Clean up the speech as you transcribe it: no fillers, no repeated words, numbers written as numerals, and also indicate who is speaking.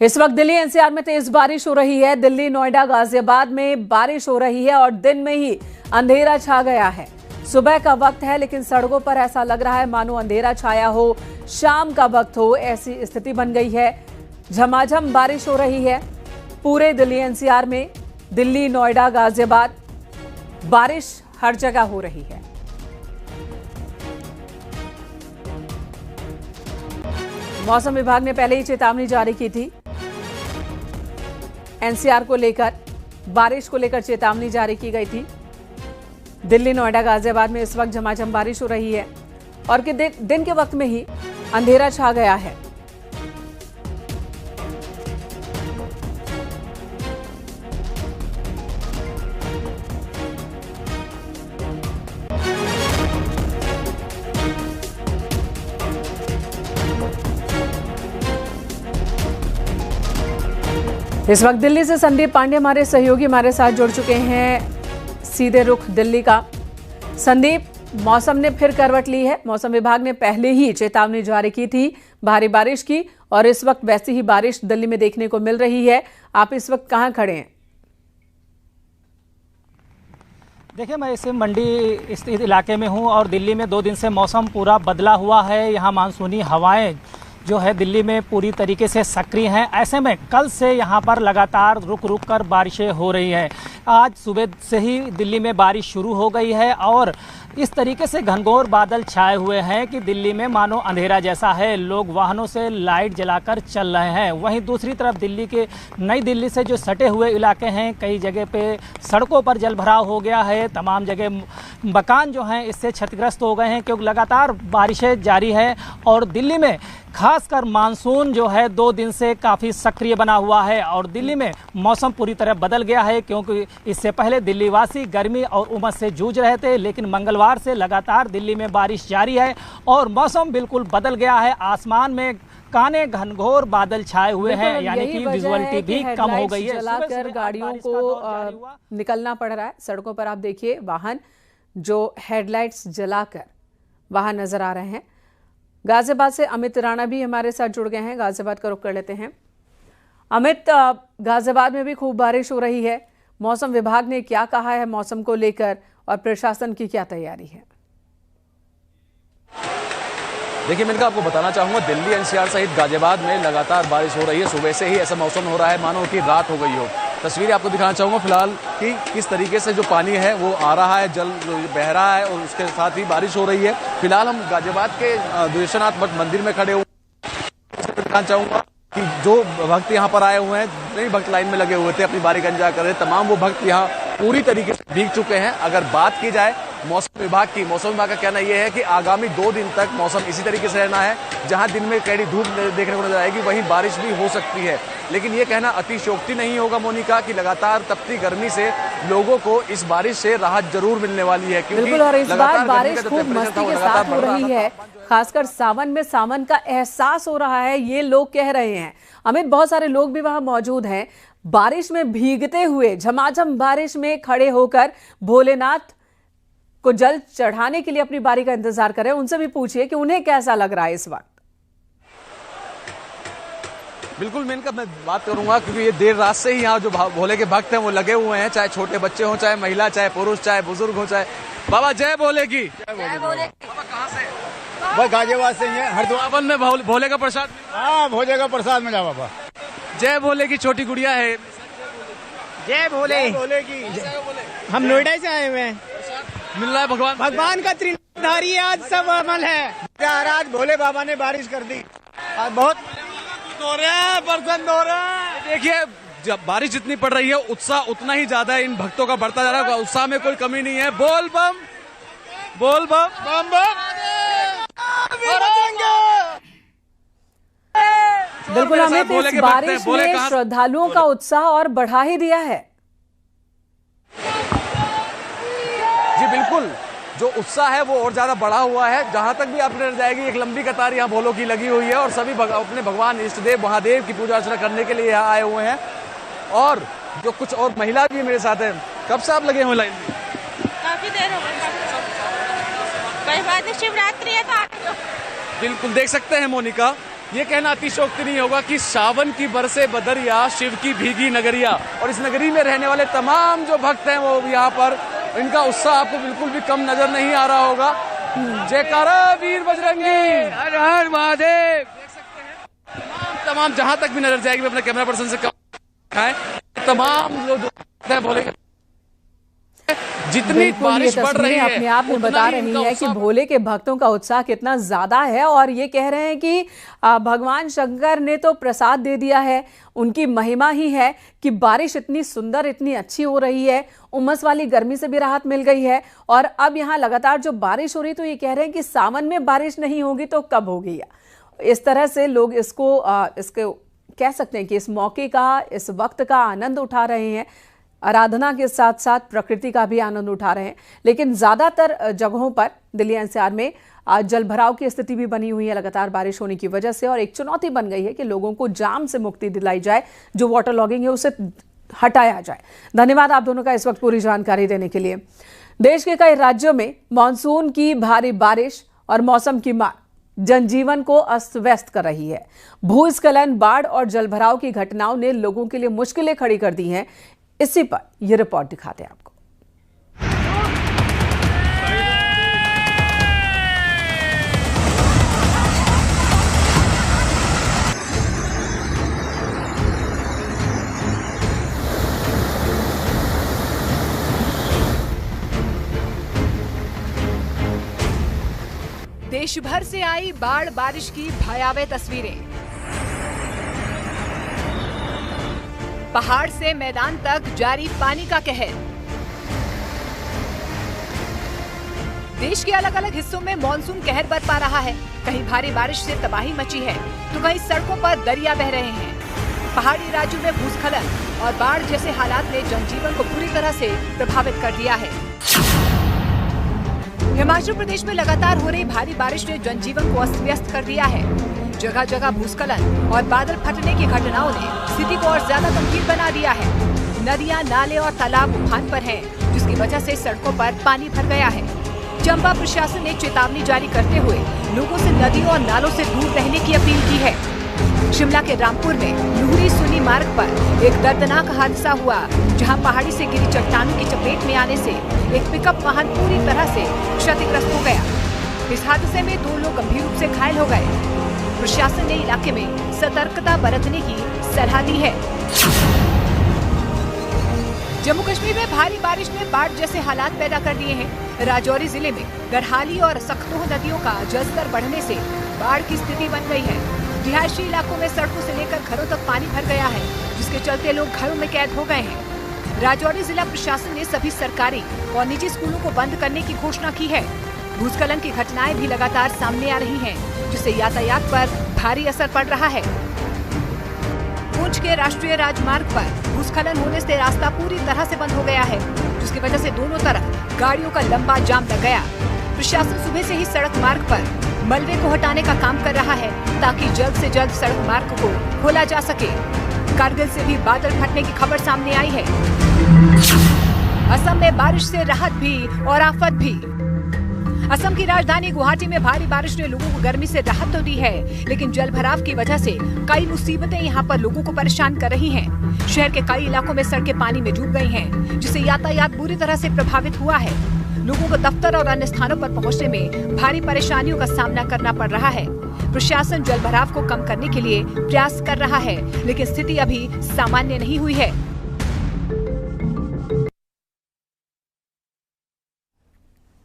Speaker 1: इस वक्त दिल्ली एनसीआर में तेज बारिश हो रही है। दिल्ली, नोएडा, गाजियाबाद में बारिश हो रही है और दिन में ही अंधेरा छा गया है। सुबह का वक्त है लेकिन सड़कों पर ऐसा लग रहा है मानो अंधेरा छाया हो, शाम का वक्त हो, ऐसी स्थिति बन गई है। झमाझम बारिश हो रही है पूरे दिल्ली एनसीआर में। दिल्ली, नोएडा, गाजियाबाद बारिश हर जगह हो रही है। मौसम विभाग ने पहले ही चेतावनी जारी की थी। एनसीआर को लेकर, बारिश को लेकर चेतावनी जारी की गई थी। दिल्ली, नोएडा, गाजियाबाद में इस वक्त झमाझम बारिश हो रही है और दिन के वक्त में ही अंधेरा छा गया है। इस वक्त दिल्ली से संदीप पांडे हमारे सहयोगी हमारे साथ जुड़ चुके हैं। सीधे रुख दिल्ली का। संदीप, मौसम ने फिर करवट ली है। मौसम विभाग ने पहले ही चेतावनी जारी की थी भारी बारिश की और इस वक्त वैसी ही बारिश दिल्ली में देखने को मिल रही है। आप इस वक्त कहां खड़े हैं?
Speaker 2: देखिए, मैं इस मंडी स्थित इलाके में हूं और दिल्ली में 2 दिन से मौसम पूरा बदला हुआ है। यहां मानसूनी हवाएं जो है दिल्ली में पूरी तरीके से सक्रिय हैं। ऐसे में कल से यहाँ पर लगातार रुक रुक कर बारिशें हो रही हैं। आज सुबह से ही दिल्ली में बारिश शुरू हो गई है और इस तरीके से घनघोर बादल छाए हुए हैं कि दिल्ली में मानो अंधेरा जैसा है। लोग वाहनों से लाइट जलाकर चल रहे हैं। वहीं दूसरी तरफ दिल्ली के नई दिल्ली से जो सटे हुए इलाके हैं, कई जगह पे सड़कों पर जलभराव हो गया है। तमाम जगह मकान जो हैं इससे क्षतिग्रस्त हो गए हैं क्योंकि लगातार बारिशें जारी है और दिल्ली में खासकर मानसून जो है 2 दिन से काफ़ी सक्रिय बना हुआ है और दिल्ली में मौसम पूरी तरह बदल गया है क्योंकि इससे पहले दिल्ली वासी गर्मी और उमस से जूझ रहे थे, लेकिन मंगलवार से लगातार दिल्ली में बारिश जारी है और मौसम बिल्कुल बदल गया है। आसमान में काने घनघोर बादल छाए हुए हैं, यानी कि विजुअलिटी भी कम हो गई है।
Speaker 1: जलाकर गाड़ियों को निकलना पड़ रहा है। सड़कों पर आप देखिए वाहन जो हेडलाइट्स जलाकर वहां नजर आ रहे हैं। गाजियाबाद से अमित राणा भी हमारे साथ जुड़ गए हैं। गाजियाबाद का रुख कर लेते हैं। अमित, गाजियाबाद में भी खूब बारिश हो रही है। मौसम विभाग ने क्या कहा है मौसम को लेकर और प्रशासन की क्या तैयारी है?
Speaker 3: देखिए, मैं आपको बताना चाहूंगा, दिल्ली एनसीआर सहित गाजियाबाद में लगातार बारिश हो रही है। सुबह से ही ऐसा मौसम हो रहा है मानो कि रात हो गई हो। तस्वीरें आपको दिखाना चाहूंगा फिलहाल कि किस तरीके से जो पानी है वो आ रहा है, जल बह रहा है और उसके साथ ही बारिश हो रही है। फिलहाल हम गाजियाबाद के द्वेषनाथ मठ मंदिर में खड़े हुए दिखाना चाहूंगा कि जो भक्त यहाँ पर आए हुए हैं, नई भक्त लाइन में लगे हुए थे, अपनी बारी गंजा कर रहे, तमाम वो भक्त यहाँ पूरी तरीके से भीग चुके हैं। अगर बात की जाए मौसम विभाग की, मौसम विभाग का कहना यह है कि आगामी 2 दिन तक मौसम इसी तरीके से रहना है। जहां दिन में कड़ी धूप देखने को नजर आएगी, वहीं बारिश भी हो सकती है। लेकिन ये कहना अतिशयोक्ति नहीं होगा मोनिका कि लगातार तपती गर्मी से लोगों को इस बारिश से राहत जरूर मिलने वाली है।
Speaker 1: बिल्कुल, और इस बार बारिश खूब मस्ती के साथ हो रही है। खासकर सावन में सावन का एहसास हो रहा है, ये लोग कह रहे हैं। अमित, बहुत सारे लोग भी वहां मौजूद हैं। बारिश में भीगते हुए, झमाझम बारिश में खड़े होकर भोलेनाथ को जल चढ़ाने के लिए अपनी बारी का इंतजार कर रहे हैं। उनसे भी पूछिए कि उन्हें कैसा लग रहा है इस वक्त।
Speaker 3: बिल्कुल, मैं इनका बात करूंगा क्योंकि ये देर रात से ही यहाँ जो भोले के भक्त हैं वो लगे हुए हैं, चाहे छोटे बच्चे हों, चाहे महिला, चाहे पुरुष, चाहे बुजुर्ग हो, चाहे बाबा जय भोले की। जय भोले। बाबा कहाँ से?
Speaker 4: बस गाजियाबाद से है।
Speaker 3: हरिद्वार में भोले का प्रसाद।
Speaker 4: हाँ, भोले का प्रसाद मिला बाबा।
Speaker 3: जय भोले की छोटी गुड़िया है।
Speaker 4: जय भोले। भोले की। हम नोएडा से आए हुए हैं।
Speaker 3: मिल रहा है
Speaker 4: भगवान का त्रिधारी आज सब अमल है। आज भोले बाबा ने बारिश कर दी, आज बहुत प्रसन्न हो रहा है।
Speaker 3: देखिए, जब बारिश जितनी पड़ रही है उत्साह उतना ही ज्यादा इन भक्तों का बढ़ता जा रहा है। उत्साह में कोई कमी नहीं है। बोल बम, बोल बम, बम बम।
Speaker 1: बिल्कुल, हमें इस बारिश ने श्रद्धालुओं का उत्साह और बढ़ा ही दिया है।
Speaker 3: जी बिल्कुल, जो उत्साह है वो और ज्यादा बढ़ा हुआ है। जहां तक भी आप नजर जाएगी, एक लंबी कतार यहाँ भोलों की लगी हुई है और सभी अपने भगवान इष्ट देव महादेव की पूजा अर्चना करने के लिए यहाँ आए हुए हैं। और जो कुछ और महिला भी मेरे साथ हैं। कब से आप लगे हुए लाइन में?
Speaker 5: काफी देर हो गई। कोई बात नहीं, शिवरात्रि है तो
Speaker 3: बिल्कुल देख सकते हैं मोनिका ये कहना अतिशयोक्ति नहीं होगा कि सावन की बरसे बदरिया, शिव की भीगी नगरिया। और इस नगरी में रहने वाले तमाम जो भक्त हैं वो यहाँ पर, इनका उत्साह आपको बिल्कुल भी कम नजर नहीं आ रहा होगा। जयकारा वीर बजरंगी, हर हर महादेव। देख सकते हैं तमाम जहां तक भी नजर जाएगी, मैं अपने कैमरा पर्सन से कहा तमाम जो भोले जितनी बारिश बढ़ रही है
Speaker 1: अपने आप में बता रही है कि भोले के भक्तों का उत्साह कितना ज्यादा है। और ये कह रहे हैं कि भगवान शंकर ने तो प्रसाद दे दिया है, उनकी महिमा ही है कि बारिश इतनी सुंदर, इतनी अच्छी हो रही है, उमस वाली गर्मी से भी राहत मिल गई है। और अब यहाँ लगातार जो बारिश हो रही, तो ये कह रहे हैं कि सावन में बारिश नहीं होगी तो कब होगी। इस तरह से लोग इसको कह सकते हैं कि इस मौके का, इस वक्त का आनंद उठा रहे हैं। आराधना के साथ साथ प्रकृति का भी आनंद उठा रहे हैं। लेकिन ज्यादातर जगहों पर दिल्ली एनसीआर में जल भराव की स्थिति भी बनी हुई है लगातार बारिश होने की वजह से। और एक चुनौती बन गई है कि लोगों को जाम से मुक्ति दिलाई जाए, जो वाटर लॉगिंग है उसे हटाया जाए। धन्यवाद आप दोनों का इस वक्त पूरी जानकारी देने के लिए। देश के कई राज्यों में मानसून की भारी बारिश और मौसम की मार जनजीवन को अस्त व्यस्त कर रही है। भूस्खलन, बाढ़ और जलभराव की घटनाओं ने लोगों के लिए मुश्किलें खड़ी कर दी हैं। इसी पर यह रिपोर्ट दिखाते हैं आपको।
Speaker 6: देश भर से आई बाढ़ बारिश की भयावह तस्वीरें। पहाड़ से मैदान तक जारी पानी का कहर। देश के अलग अलग हिस्सों में मॉनसून कहर बरपा रहा है। कहीं भारी बारिश से तबाही मची है तो कहीं सड़कों पर दरिया बह रहे हैं। पहाड़ी राज्यों में भूस्खलन और बाढ़ जैसे हालात ने जनजीवन को पूरी तरह से प्रभावित कर दिया है। हिमाचल प्रदेश में लगातार हो रही भारी बारिश ने जनजीवन को अस्त व्यस्त कर दिया है। जगह जगह भूस्खलन और बादल फटने की घटनाओं ने स्थिति को और ज्यादा गंभीर बना दिया है। नदियां, नाले और तालाब उफान पर हैं, जिसकी वजह से सड़कों पर पानी भर गया है। चंबा प्रशासन ने चेतावनी जारी करते हुए लोगों से नदियों और नालों से दूर रहने की अपील की है। शिमला के रामपुर में लुहरी सुनी मार्ग पर एक दर्दनाक हादसा हुआ, जहां पहाड़ी से गिरी चट्टानों की चपेट में आने से एक पिकअप वाहन पूरी तरह से क्षतिग्रस्त हो गया। इस हादसे में 2 लोग गंभीर रूप से घायल हो गए। प्रशासन ने इलाके में सतर्कता बरतने की सलाह दी है। जम्मू कश्मीर में भारी बारिश ने बाढ़ जैसे हालात पैदा कर दिए हैं। राजौरी जिले में गढ़हाली और सख्तोह नदियों का जलस्तर बढ़ने से बाढ़ की स्थिति बन गई है। रिहायशी इलाकों में सड़कों से लेकर घरों तक पानी भर गया है, जिसके चलते लोग घरों में कैद हो गए हैं। राजौरी जिला प्रशासन ने सभी सरकारी और निजी स्कूलों को बंद करने की घोषणा की है। भूस्खलन की घटनाएं भी लगातार सामने आ रही हैं, जिससे यातायात पर भारी असर पड़ रहा है। पुंछ के राष्ट्रीय राजमार्ग पर भूस्खलन होने से रास्ता पूरी तरह से बंद हो गया है, जिसकी वजह से दोनों तरफ गाड़ियों का लंबा जाम लग गया। प्रशासन सुबह से ही सड़क मार्ग पर मलबे को हटाने का काम कर रहा है, ताकि जल्द से जल्द सड़क मार्ग को खोला जा सके। कारगिल से भी बादल फटने की खबर सामने आई है। असम में बारिश से राहत भी और आफत भी। असम की राजधानी गुवाहाटी में भारी बारिश ने लोगों को गर्मी से राहत तो दी है, लेकिन जलभराव की वजह से कई मुसीबतें यहां पर लोगों को परेशान कर रही हैं। शहर के कई इलाकों में सड़कें पानी में डूब गई हैं, जिससे यातायात बुरी तरह से प्रभावित हुआ है। लोगों को दफ्तर और अन्य स्थानों पर पहुंचने में भारी परेशानियों का सामना करना पड़ रहा है। प्रशासन जलभराव को कम करने के लिए प्रयास कर रहा है, लेकिन स्थिति अभी सामान्य नहीं हुई है।